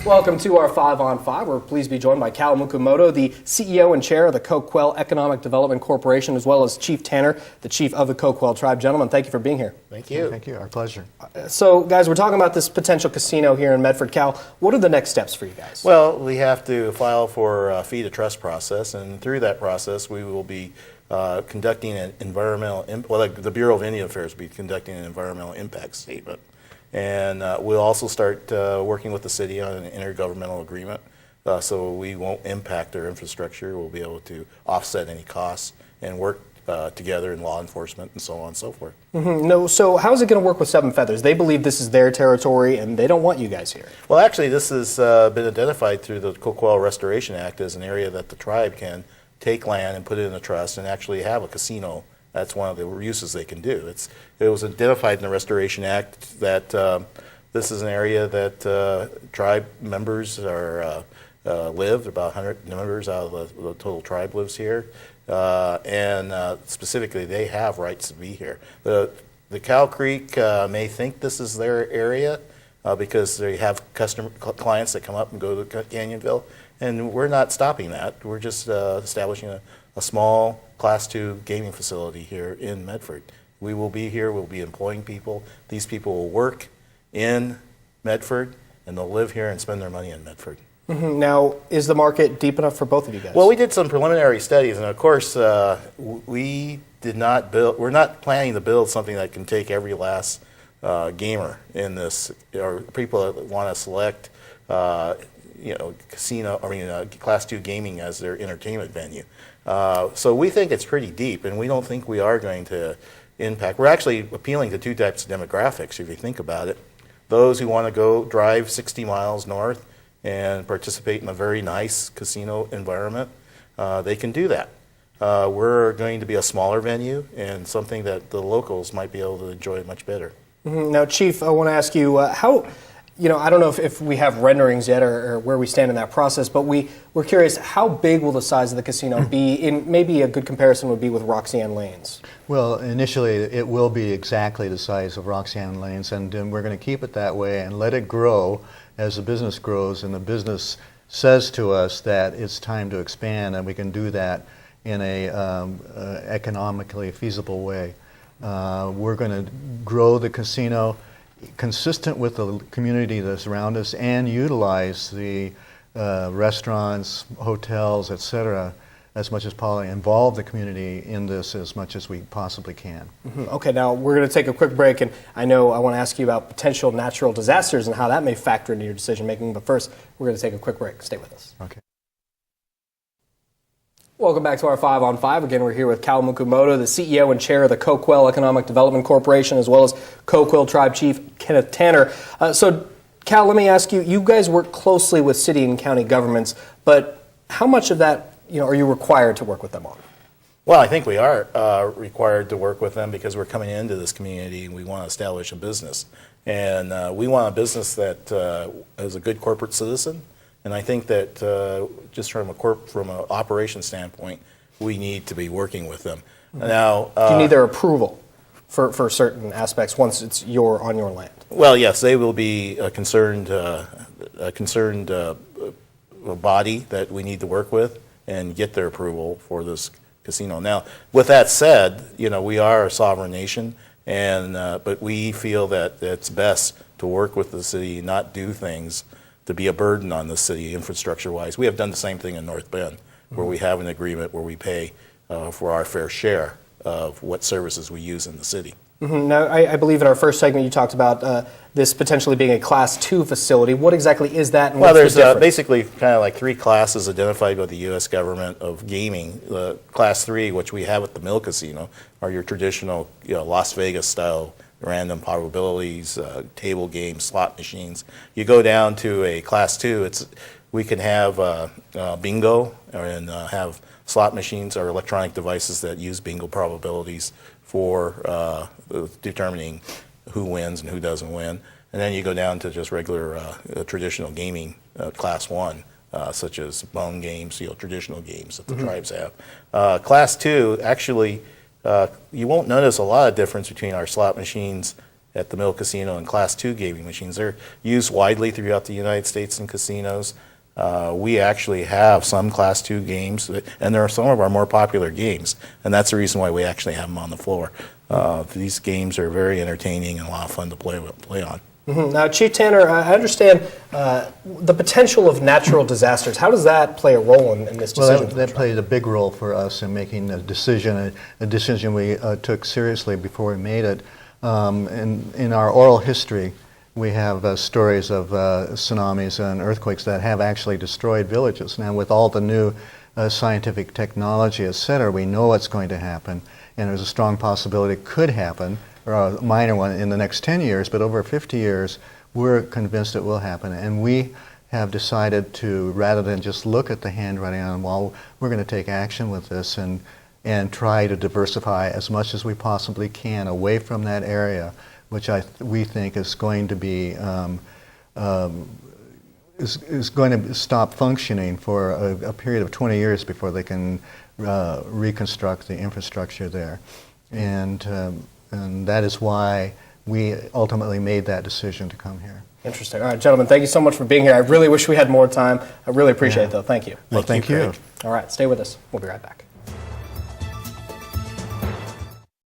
Welcome to our 5 on 5. We're pleased to be joined by Cal Mukumoto, the CEO and chair of the Coquille Economic Development Corporation, as well as Chief Tanner, the chief of the Coquille tribe. Gentlemen, thank you for being here. Thank you. Thank you. Our pleasure. So, guys, we're talking about this potential casino here in Medford. Cal, what are the next steps for you guys? Well, we have to file for a fee to trust process, and through that process, we will be conducting an environmental, the Bureau of Indian Affairs will be conducting an environmental impact statement. And we'll also start working with the city on an intergovernmental agreement so we won't impact their infrastructure. We'll be able to offset any costs and work together in law enforcement and so on and so forth. No, so how is it going to work with Seven Feathers? They believe this is their territory and they don't want you guys here. Well, actually, this has been identified through the Coquille Restoration Act as an area that the tribe can take land and put it in a trust and actually have a casino. That's one of the uses they can do. It was identified in the Restoration Act that this is an area that tribe members live. About 100 members out of the total tribe lives here, and specifically, they have rights to be here. The Cow Creek may think this is their area because they have clients that come up and go to Canyonville, and we're not stopping that. We're just establishing a small Class 2 gaming facility here in Medford. We will be here, we'll be employing people. These people will work in Medford and they'll live here and spend their money in Medford. Now, is the market deep enough for both of you guys? Well, we did some preliminary studies, and of course, we're not planning to build something that can take every last gamer in this, or people that want to select Class 2 gaming as their entertainment venue. So we think it's pretty deep, and we don't think we are going to impact. We're actually appealing to two types of demographics, if you think about it. Those who want to go drive 60 miles north and participate in a very nice casino environment, they can do that. We're going to be a smaller venue and something that the locals might be able to enjoy much better. Now, Chief, I want to ask you, I don't know if we have renderings yet or where we stand in that process, but we're curious, how big will the size of the casino be? Maybe a good comparison would be with Roxanne Lanes. Well, initially it will be exactly the size of Roxanne Lanes, and we're going to keep it that way and let it grow as the business grows, and the business says to us that it's time to expand, and we can do that in a economically feasible way. We're going to grow the casino consistent with the community that's around us and utilize the restaurants, hotels, etc., as much as possible, involve the community in this as much as we possibly can. Okay, now we're going to take a quick break, and I want to ask you about potential natural disasters and how that may factor into your decision making, but first we're going to take a quick break. Stay with us. Okay. Welcome back to our 5 on 5. Again, we're here with Cal Mukumoto, the CEO and chair of the Coquille Economic Development Corporation, as well as Coquille Tribe Chief Kenneth Tanner. So, Cal, let me ask you, you guys work closely with city and county governments, but how much of that are you required to work with them on? Well, I think we are required to work with them because we're coming into this community and we want to establish a business. And we want a business that is a good corporate citizen. And I think that just from an operation standpoint, we need to be working with them. Now, do you need their approval for certain aspects once it's on your land? Well, yes, they will be a concerned body that we need to work with and get their approval for this casino. Now, with that said, we are a sovereign nation, and but we feel that it's best to work with the city, not do things to be a burden on the city infrastructure-wise. We have done the same thing in North Bend, where we have an agreement where we pay for our fair share of what services we use in the city. Now, I believe in our first segment you talked about this potentially being a Class 2 facility. What exactly is that? And well, there's basically kind of like 3 classes identified by the U.S. government of gaming. Class 3, which we have at the Mill Casino, are your traditional Las Vegas-style random probabilities, table games, slot machines. You go down to a Class 2, we can have bingo and have slot machines or electronic devices that use bingo probabilities for determining who wins and who doesn't win. And then you go down to just regular traditional gaming, Class 1, such as bone games, traditional games that the tribes have. Class 2, actually, you won't notice a lot of difference between our slot machines at the Mill Casino and Class 2 gaming machines. They're used widely throughout the United States in casinos. We actually have some Class 2 games, and there are some of our more popular games, and that's the reason why we actually have them on the floor. These games are very entertaining and a lot of fun to play on. Mm-hmm. Now, Chief Tanner, I understand the potential of natural disasters. How does that play a role in this decision? Well, that played a big role for us in making a decision we took seriously before we made it. In our oral history, we have stories of tsunamis and earthquakes that have actually destroyed villages. Now, with all the new scientific technology, et cetera, we know what's going to happen, and there's a strong possibility it could happen, or a minor one, in the next 10 years, but over 50 years, we're convinced it will happen. And we have decided to, rather than just look at the handwriting on the wall, we're going to take action with this and try to diversify as much as we possibly can away from that area, which we think is going to be is going to stop functioning for a period of 20 years before they can reconstruct the infrastructure there, and that is why we ultimately made that decision to come here. Interesting. All right, gentlemen, thank you so much for being here. I really wish we had more time. I really appreciate it, though. Thank you. Well, thank you. All right, stay with us. We'll be right back.